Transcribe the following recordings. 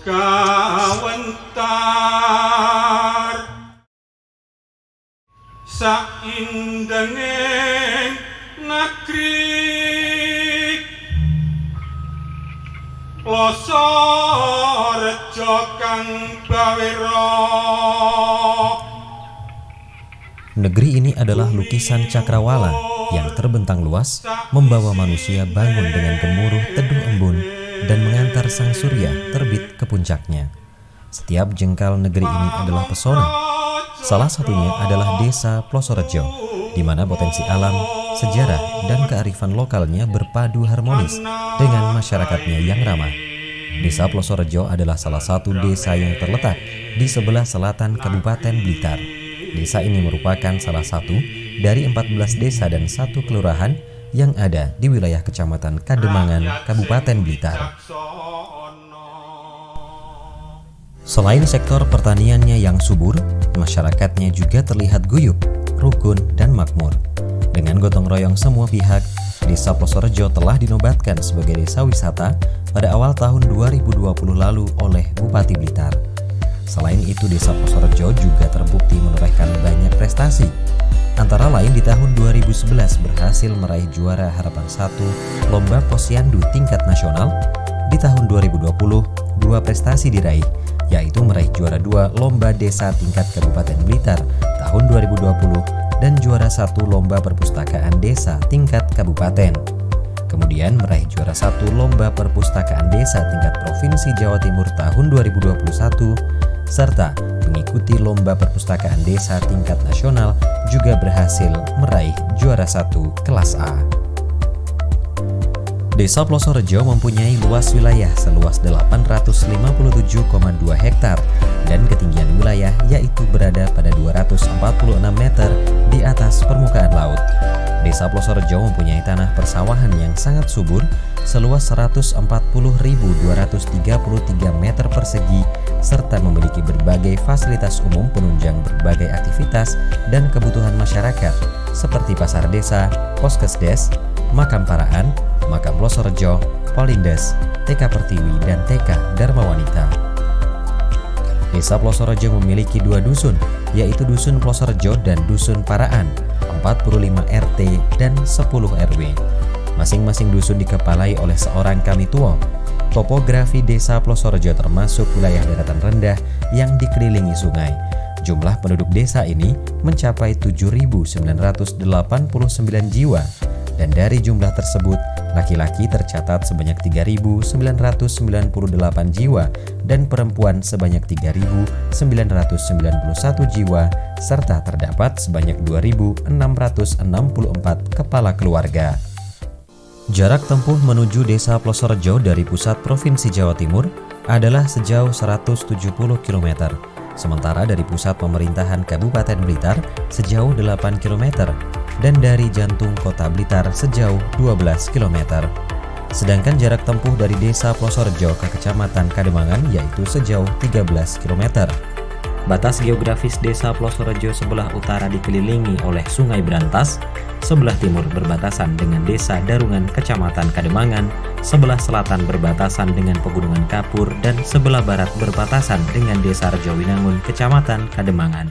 kawentar saindenging negeri Ploso Rejo kang bawira. Negeri ini adalah lukisan cakrawala yang terbentang luas, membawa manusia bangun dengan gemuruh teduh embun dan mengantar sang surya terbit ke puncaknya. Setiap jengkal negeri ini adalah pesona. Salah satunya adalah Desa Plosorejo, di mana potensi alam, sejarah, dan kearifan lokalnya berpadu harmonis dengan masyarakatnya yang ramah. Desa Plosorejo adalah salah satu desa yang terletak di sebelah selatan Kabupaten Blitar. Desa ini merupakan salah satu dari 14 desa dan 1 kelurahan yang ada di wilayah Kecamatan Kademangan, Kabupaten Blitar. Selain sektor pertaniannya yang subur, masyarakatnya juga terlihat guyup, rukun, dan makmur. Dengan gotong royong semua pihak, Desa Plosorejo telah dinobatkan sebagai desa wisata pada awal tahun 2020 lalu oleh Bupati Blitar. Selain itu, Desa Plosorejo juga terbukti menorehkan banyak prestasi. Antara lain di tahun 2011 berhasil meraih juara Harapan 1 Lomba Posyandu tingkat nasional. Di tahun 2020, 2 prestasi diraih, yaitu meraih juara 2 Lomba Desa tingkat Kabupaten Blitar tahun 2020 dan juara 1 Lomba Perpustakaan Desa tingkat Kabupaten. Kemudian meraih juara 1 Lomba Perpustakaan Desa tingkat Provinsi Jawa Timur tahun 2021, serta mengikuti Lomba Perpustakaan Desa tingkat nasional juga berhasil meraih juara 1 kelas A. Desa Plosorejo mempunyai luas wilayah seluas 857,2 hektar dan ketinggian wilayah yaitu berada pada 246 meter di atas permukaan laut. Desa Plosorejo mempunyai tanah persawahan yang sangat subur seluas 140.233 meter persegi serta memiliki berbagai fasilitas umum penunjang berbagai aktivitas dan kebutuhan masyarakat seperti pasar desa, poskesdes, makam paraan, makam Plosorejo, Polindes, TK Pertiwi, dan TK Dharma Wanita. Desa Plosorejo memiliki 2 dusun, yaitu Dusun Plosorejo dan Dusun Paraan, 45 RT dan 10 RW. Masing-masing dusun dikepalai oleh seorang kamituo. Topografi Desa Plosorejo termasuk wilayah daratan rendah yang dikelilingi sungai. Jumlah penduduk desa ini mencapai 7.989 jiwa. Dan dari jumlah tersebut, laki-laki tercatat sebanyak 3.998 jiwa dan perempuan sebanyak 3.991 jiwa, serta terdapat sebanyak 2.664 kepala keluarga. Jarak tempuh menuju Desa Plosorejo dari pusat Provinsi Jawa Timur adalah sejauh 170 km, sementara dari pusat pemerintahan Kabupaten Blitar sejauh 8 km, dan dari jantung kota Blitar sejauh 12 km. Sedangkan jarak tempuh dari Desa Plosorejo ke Kecamatan Kademangan yaitu sejauh 13 km. Batas geografis Desa Plosorejo sebelah utara dikelilingi oleh Sungai Brantas, sebelah timur berbatasan dengan Desa Darungan Kecamatan Kademangan, sebelah selatan berbatasan dengan Pegunungan Kapur, dan sebelah barat berbatasan dengan Desa Rejowinangun Kecamatan Kademangan.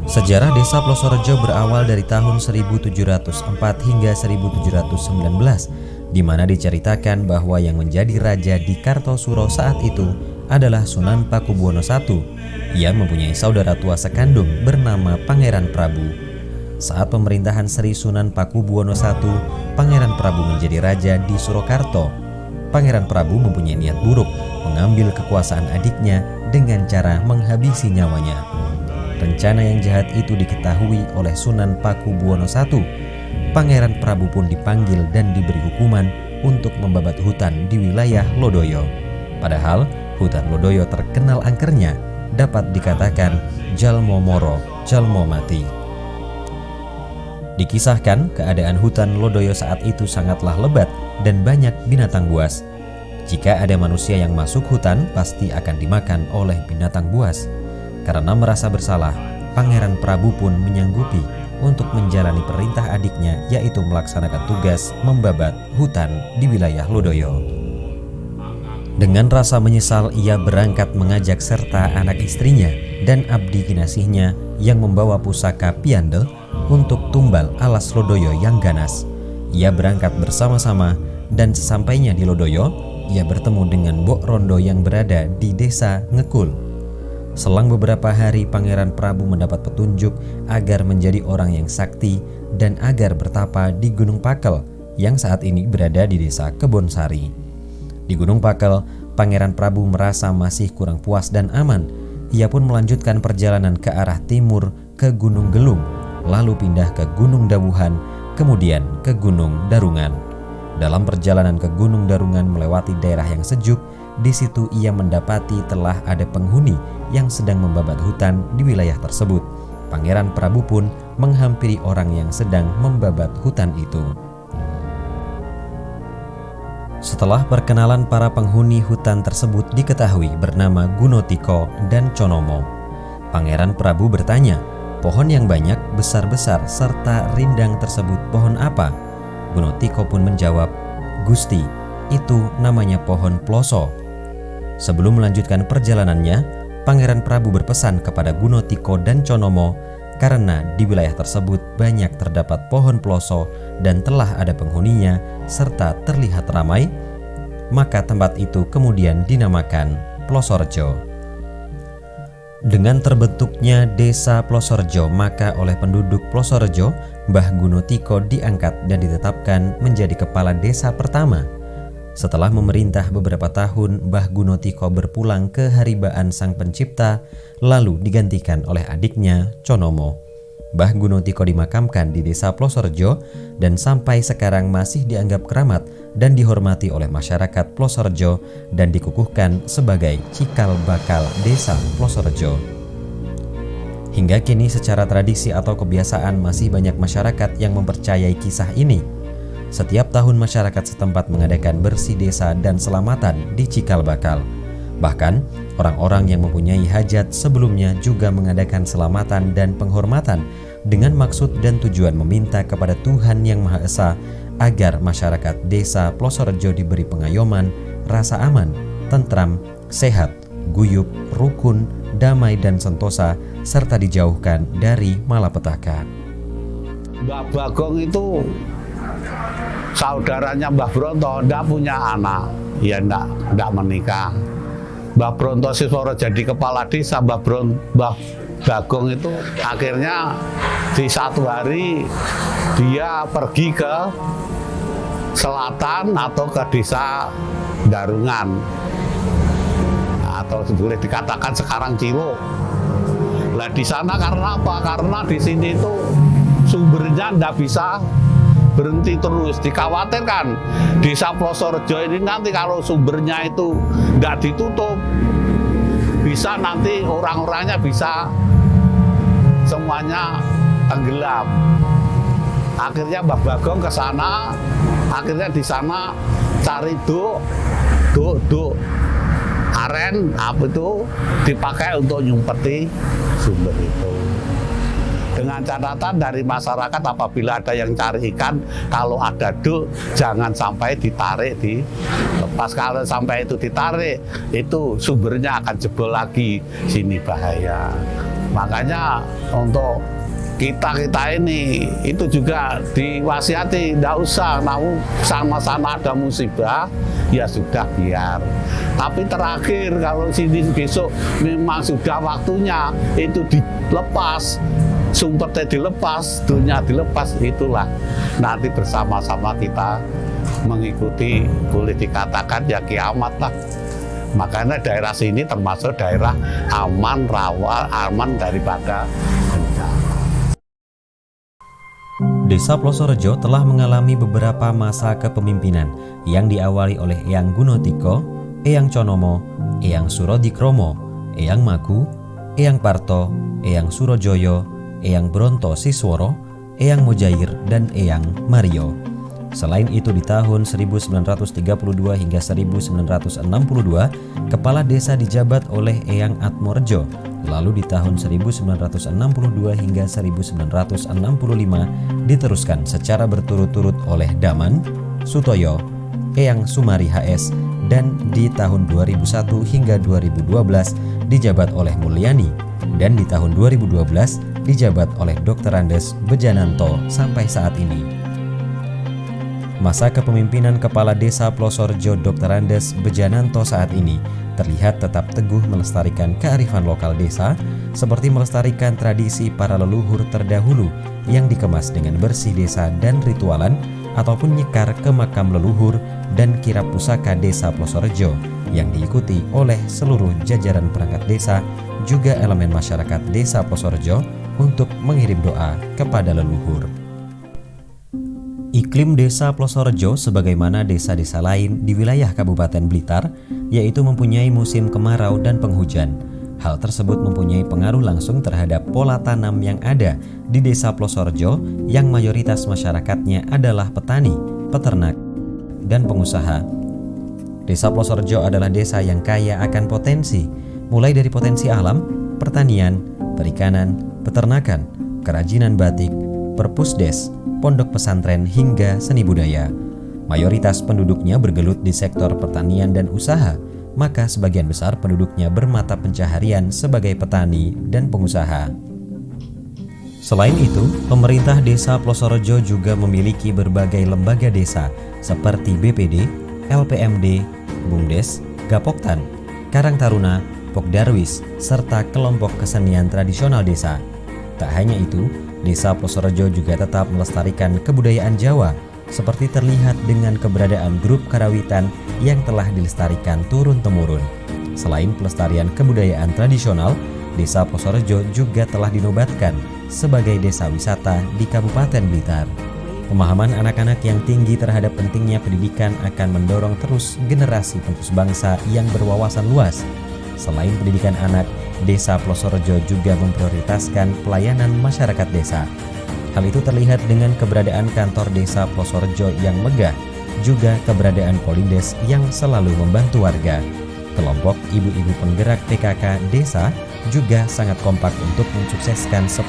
Sejarah Desa Plosorejo berawal dari tahun 1704 hingga 1719, di mana diceritakan bahwa yang menjadi raja di Kartosuro saat itu adalah Sunan Pakubuwono I. Ia mempunyai saudara tua sekandung bernama Pangeran Prabu. Saat pemerintahan Sri Sunan Pakubuwono I, Pangeran Prabu menjadi raja di Surakarta. Pangeran Prabu mempunyai niat buruk mengambil kekuasaan adiknya dengan cara menghabisi nyawanya. Rencana yang jahat itu diketahui oleh Sunan Pakubuwono I. Pangeran Prabu pun dipanggil dan diberi hukuman untuk membabat hutan di wilayah Lodoyo. Padahal hutan Lodoyo terkenal angkernya, dapat dikatakan jalmo moro, jalmo mati. Dikisahkan keadaan hutan Lodoyo saat itu sangatlah lebat dan banyak binatang buas. Jika ada manusia yang masuk hutan, pasti akan dimakan oleh binatang buas. Karena merasa bersalah, Pangeran Prabu pun menyanggupi untuk menjalani perintah adiknya, yaitu melaksanakan tugas membabat hutan di wilayah Lodoyo. Dengan rasa menyesal ia berangkat mengajak serta anak istrinya dan abdi kinasihnya yang membawa pusaka piande untuk tumbal alas Lodoyo yang ganas. Ia berangkat bersama-sama dan sesampainya di Lodoyo, ia bertemu dengan Mbok Rondo yang berada di desa Ngekul. Selang beberapa hari Pangeran Prabu mendapat petunjuk agar menjadi orang yang sakti dan agar bertapa di Gunung Pakel yang saat ini berada di desa Kebonsari. Di Gunung Pakel, Pangeran Prabu merasa masih kurang puas dan aman. Ia pun melanjutkan perjalanan ke arah timur ke Gunung Gelung, lalu pindah ke Gunung Dawuhan, kemudian ke Gunung Darungan. Dalam perjalanan ke Gunung Darungan melewati daerah yang sejuk, di situ ia mendapati telah ada penghuni yang sedang membabat hutan di wilayah tersebut. Pangeran Prabu pun menghampiri orang yang sedang membabat hutan itu. Setelah perkenalan, para penghuni hutan tersebut diketahui bernama Gunotiko dan Conomo. Pangeran Prabu bertanya, pohon yang banyak, besar-besar, serta rindang tersebut pohon apa? Gunotiko pun menjawab, Gusti, itu namanya pohon ploso. Sebelum melanjutkan perjalanannya, Pangeran Prabu berpesan kepada Gunotiko dan Conomo karena di wilayah tersebut banyak terdapat pohon ploso dan telah ada penghuninya serta terlihat ramai, maka tempat itu kemudian dinamakan Plosorejo. Dengan terbentuknya desa Plosorejo, maka oleh penduduk Plosorejo, Mbah Gunotiko diangkat dan ditetapkan menjadi kepala desa pertama. Setelah memerintah beberapa tahun, Mbah Gunotiko berpulang ke haribaan Sang Pencipta, lalu digantikan oleh adiknya Conomo. Mbah Gunotiko dimakamkan di desa Plosorejo dan sampai sekarang masih dianggap keramat dan dihormati oleh masyarakat Plosorejo dan dikukuhkan sebagai cikal bakal desa Plosorejo. Hingga kini secara tradisi atau kebiasaan masih banyak masyarakat yang mempercayai kisah ini. Setiap tahun masyarakat setempat mengadakan bersih desa dan selamatan di cikal bakal. Bahkan orang-orang yang mempunyai hajat sebelumnya juga mengadakan selamatan dan penghormatan dengan maksud dan tujuan meminta kepada Tuhan Yang Maha Esa agar masyarakat desa Plosorejo diberi pengayoman, rasa aman, tentram, sehat, guyup, rukun, damai dan sentosa, serta dijauhkan dari malapetaka. Mbah Bagong itu saudaranya Mbah Bronto, ndak punya anak, ya ndak menikah. Mbah Bronto Sisworo jadi kepala desa, Mbah Bagong itu akhirnya di satu hari dia pergi ke selatan atau ke desa Darungan, atau boleh dikatakan sekarang Ciluk. Nah di sana karena apa? Karena di sini itu sumbernya ndak bisa berhenti terus, dikhawatirkan desa Plosorejo ini nanti kalau sumbernya itu nggak ditutup, bisa nanti orang-orangnya bisa semuanya tenggelam. Akhirnya Mbah Bagong ke sana, akhirnya di sana cari duk aren apa itu dipakai untuk nyumpeti sumber itu. Dengan catatan dari masyarakat apabila ada yang cari ikan, kalau ada duk jangan sampai ditarik dilepas. Kalau sampai itu ditarik, itu sumbernya akan jebol lagi, sini bahaya. Makanya untuk kita ini itu juga diwasiati, tidak usah mau sama-sama ada musibah ya sudah biar. Tapi terakhir kalau sini besok memang sudah waktunya itu dilepas, sumbernya dilepas, dunia dilepas, itulah nanti bersama-sama kita mengikuti, boleh dikatakan ya kiamat lah. Makanya daerah sini termasuk daerah aman, rawa, aman daripada bencana. Desa Plosorejo telah mengalami beberapa masa kepemimpinan yang diawali oleh Eyang Gunotiko, Eyang Conomo, Eyang Surodikromo, Eyang Magu, Eyang Parto, Eyang Surojoyo, Eyang Bronto Sisworo, Eyang Mojair, dan Eyang Mario. Selain itu di tahun 1932 hingga 1962, kepala desa dijabat oleh Eyang Atmorejo. Lalu di tahun 1962 hingga 1965 diteruskan secara berturut-turut oleh Daman, Sutoyo, Eyang Sumari HS, dan di tahun 2001 hingga 2012 dijabat oleh Mulyani, dan di tahun 2012 dijabat oleh Dr. Andes Bejananto sampai saat ini. Masa kepemimpinan Kepala Desa Plosorejo Dr. Andes Bejananto saat ini terlihat tetap teguh melestarikan kearifan lokal desa, seperti melestarikan tradisi para leluhur terdahulu yang dikemas dengan bersih desa dan ritualan, ataupun nyekar ke makam leluhur dan kirap pusaka desa Plosorejo yang diikuti oleh seluruh jajaran perangkat desa, juga elemen masyarakat desa Plosorejo untuk mengirim doa kepada leluhur. Iklim desa Plosorejo sebagaimana desa-desa lain di wilayah Kabupaten Blitar, yaitu mempunyai musim kemarau dan penghujan. Hal tersebut mempunyai pengaruh langsung terhadap pola tanam yang ada di desa Plosorejo yang mayoritas masyarakatnya adalah petani, peternak, dan pengusaha. Desa Plosorejo adalah desa yang kaya akan potensi, mulai dari potensi alam, pertanian, perikanan, peternakan, kerajinan batik, perpusdes, pondok pesantren, hingga seni budaya. Mayoritas penduduknya bergelut di sektor pertanian dan usaha, maka sebagian besar penduduknya bermata pencaharian sebagai petani dan pengusaha. Selain itu, pemerintah desa Plosorejo juga memiliki berbagai lembaga desa seperti BPD, LPMD, BUMDes, Gapoktan, Karang Taruna, Pokdarwis, serta kelompok kesenian tradisional desa. Tak hanya itu, desa Plosorejo juga tetap melestarikan kebudayaan Jawa, seperti terlihat dengan keberadaan grup karawitan yang telah dilestarikan turun-temurun. Selain pelestarian kebudayaan tradisional, desa Plosorejo juga telah dinobatkan sebagai desa wisata di Kabupaten Blitar. Pemahaman anak-anak yang tinggi terhadap pentingnya pendidikan akan mendorong terus generasi penerus bangsa yang berwawasan luas. Selain pendidikan anak, desa Plosorejo juga memprioritaskan pelayanan masyarakat desa. Hal itu terlihat dengan keberadaan kantor desa Plosorejo yang megah, juga keberadaan Polindes yang selalu membantu warga. Kelompok ibu-ibu penggerak PKK desa juga sangat kompak untuk mensukseskan 10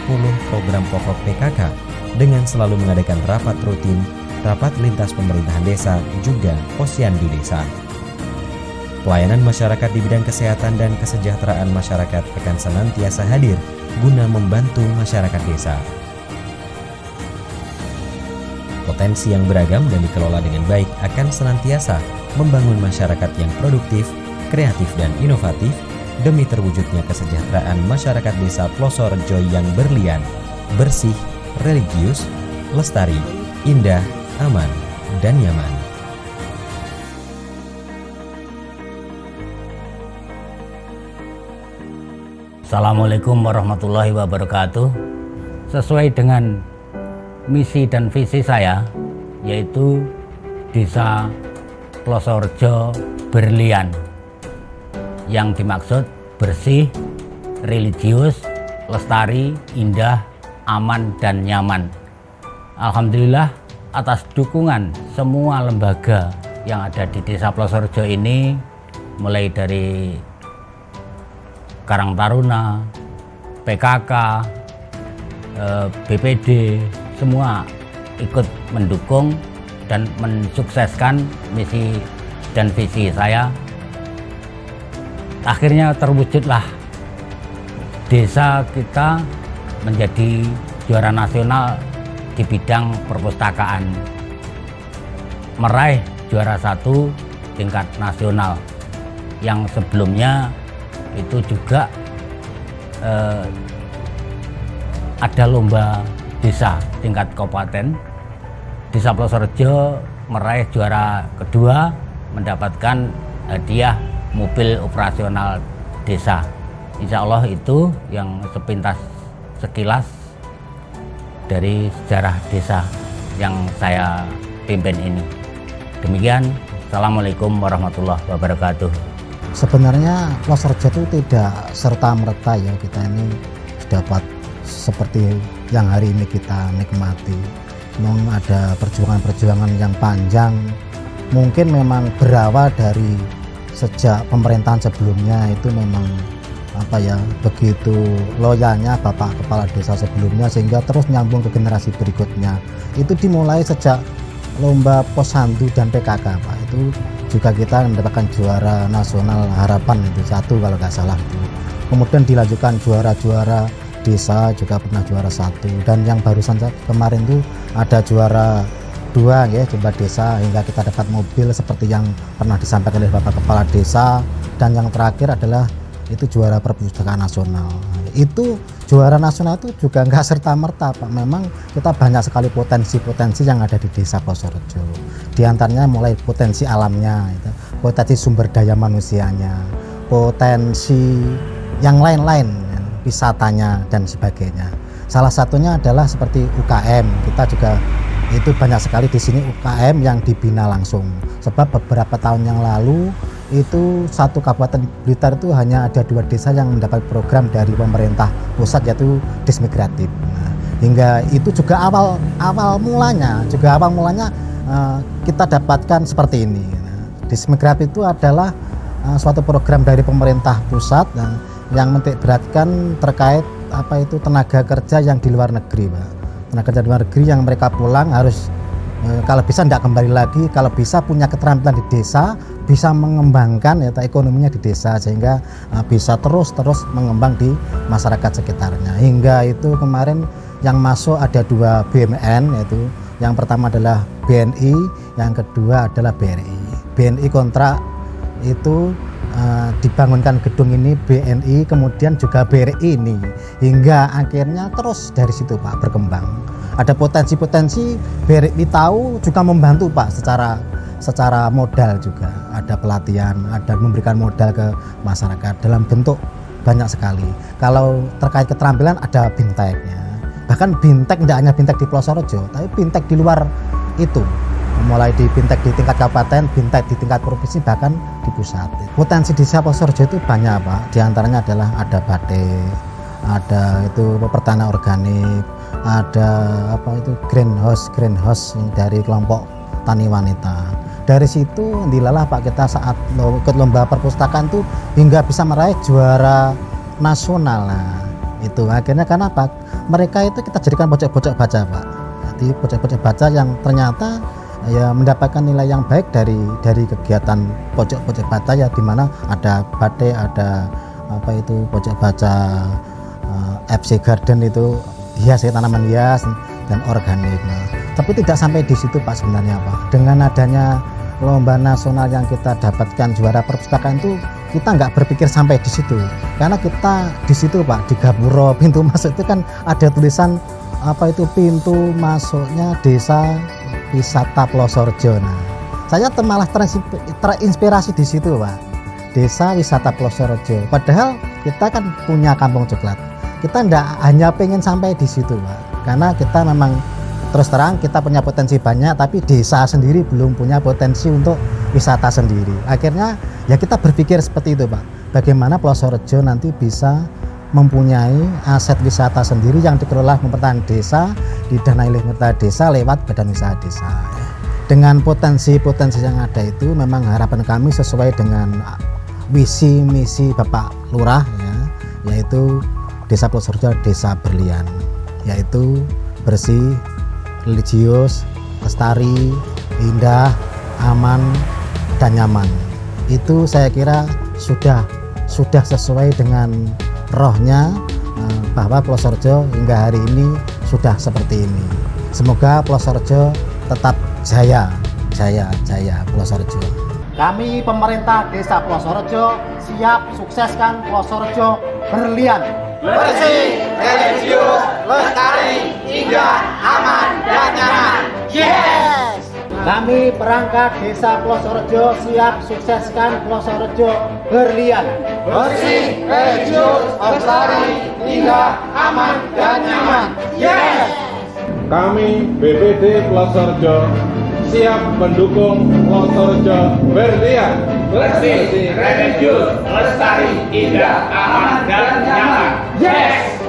program pokok PKK dengan selalu mengadakan rapat rutin, rapat lintas pemerintahan desa, juga posyandu desa. Pelayanan masyarakat di bidang kesehatan dan kesejahteraan masyarakat akan senantiasa hadir guna membantu masyarakat desa. Potensi yang beragam dan dikelola dengan baik akan senantiasa membangun masyarakat yang produktif, kreatif, dan inovatif demi terwujudnya kesejahteraan masyarakat desa Plosorejo yang berlian, bersih, religius, lestari, indah, aman, dan nyaman. Assalamualaikum warahmatullahi wabarakatuh. Sesuai dengan misi dan visi saya, yaitu Desa Plosorejo Berlian, yang dimaksud bersih, religius, lestari, indah, aman, dan nyaman. Alhamdulillah atas dukungan semua lembaga yang ada di Desa Plosorejo ini, mulai dari Karang Taruna, PKK, BPD, semua ikut mendukung dan mensukseskan misi dan visi saya. Akhirnya terwujudlah desa kita menjadi juara nasional di bidang perpustakaan, meraih juara 1 tingkat nasional, yang sebelumnya itu juga ada lomba desa tingkat kabupaten. Desa Plosorejo meraih juara kedua, mendapatkan hadiah mobil operasional desa. Insya Allah itu yang sepintas sekilas dari sejarah desa yang saya pimpin ini. Demikian, Assalamualaikum warahmatullahi wabarakatuh. Sebenarnya Plosorejo itu tidak serta-merta ya kita ini dapat seperti yang hari ini kita nikmati. Memang ada perjuangan-perjuangan yang panjang, mungkin memang berawal dari sejak pemerintahan sebelumnya itu memang begitu loyalnya Bapak Kepala Desa sebelumnya, sehingga terus nyambung ke generasi berikutnya. Itu dimulai sejak lomba posyandu dan PKK Pak. Itu juga kita mendapatkan juara nasional harapan itu 1 kalau nggak salah itu. Kemudian dilanjutkan juara-juara desa juga pernah juara 1, dan yang barusan kemarin itu ada juara 2 ya, juara desa, hingga kita dapat mobil seperti yang pernah disampaikan oleh Bapak Kepala Desa. Dan yang terakhir adalah itu juara perpustakaan nasional. Itu juara nasional itu juga nggak serta-merta Pak, memang kita banyak sekali potensi-potensi yang ada di Desa Plosorejo. Di antaranya mulai potensi alamnya, itu, potensi sumber daya manusianya, potensi yang lain-lain, wisatanya dan sebagainya. Salah satunya adalah seperti UKM, kita juga itu banyak sekali di sini UKM yang dibina langsung. Sebab beberapa tahun yang lalu itu satu Kabupaten Blitar itu hanya ada 2 desa yang mendapat program dari pemerintah pusat, yaitu Dismigratif. Nah, hingga itu juga awal mulanya kita dapatkan seperti ini. Nah, Dismigratif itu adalah suatu program dari pemerintah pusat yang menitik beratkan terkait tenaga kerja yang di luar negeri, Pak. Tenaga kerja di luar negeri yang mereka pulang harus kalau bisa tidak kembali lagi, kalau bisa punya keterampilan di desa, bisa mengembangkan ekonominya di desa, sehingga bisa terus mengembang di masyarakat sekitarnya. Hingga itu kemarin yang masuk ada 2 BUMN, yaitu yang pertama adalah BNI, yang kedua adalah BRI. BNI kontrak itu dibangunkan gedung ini, BNI kemudian juga BRI ini, hingga akhirnya terus dari situ Pak berkembang. Ada potensi-potensi, BRI tahu juga membantu Pak secara modal juga, ada pelatihan, ada memberikan modal ke masyarakat dalam bentuk banyak sekali. Kalau terkait keterampilan ada binteknya, bahkan bintek tidak hanya bintek di Plosorejo, tapi bintek di luar itu, mulai di bintek di tingkat kabupaten, bintek di tingkat provinsi, bahkan di pusat. Potensi di Desa Plosorejo itu banyak Pak, di antaranya adalah ada batik, ada itu pertanian organik, ada greenhouse dari kelompok tani wanita. Dari situ dilalah Pak kita saat ikut lomba perpustakaan itu hingga bisa meraih juara nasional. Nah, itu akhirnya karena apa? Mereka itu kita jadikan pojok-pojok baca Pak. Jadi pojok-pojok baca yang ternyata ya mendapatkan nilai yang baik dari kegiatan pojok-pojok baca, ya di mana ada batik, ada pojok baca FC Garden itu hias, tanaman hias dan organik. Nah, tapi tidak sampai di situ Pak sebenarnya Pak. Dengan adanya lomba nasional yang kita dapatkan juara perpustakaan itu, kita nggak berpikir sampai di situ, karena kita di situ Pak, di gapura pintu masuk itu kan ada tulisan pintu masuknya Desa Wisata Plosorejo. Nah, saya malah terinspirasi di situ Pak, Desa Wisata Plosorejo. Padahal kita kan punya kampung coklat, kita tidak hanya pengen sampai di situ Pak, karena kita memang terus terang kita punya potensi banyak, tapi desa sendiri belum punya potensi untuk wisata sendiri. Akhirnya ya kita berpikir seperti itu Pak, bagaimana Plosorejo nanti bisa mempunyai aset wisata sendiri yang dikelola pemerintahan desa, didanai oleh pemerintah desa lewat badan usaha desa. Dengan potensi-potensi yang ada itu, memang harapan kami sesuai dengan visi misi Bapak Lurah ya, yaitu Desa Plosorejo desa berlian, yaitu bersih, religius, lestari, indah, aman, dan nyaman. Itu saya kira sudah sesuai dengan rohnya bahwa Plosorejo hingga hari ini sudah seperti ini. Semoga Plosorejo tetap jaya Plosorejo. Kami pemerintah Desa Plosorejo siap sukseskan Plosorejo berlian. Bersih, religius, lestari, indah, aman, dan nyaman. Yes! Kami perangkat Desa Plosorejo siap sukseskan Plosorejo berlian. Bersih, religius, lestari, indah, aman, dan nyaman. Yes! Kami BPD Plosorejo siap mendukung Plosorejo berlian. Bersih, religius, lestari, indah, aman, dan nyaman. Yes!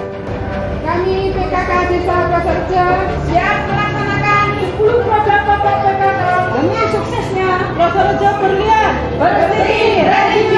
Kami PKK Desa Plosorejo siap melaksanakan 10 program pokok PKK demi suksesnya Plosorejo berlian. Bersih, religius,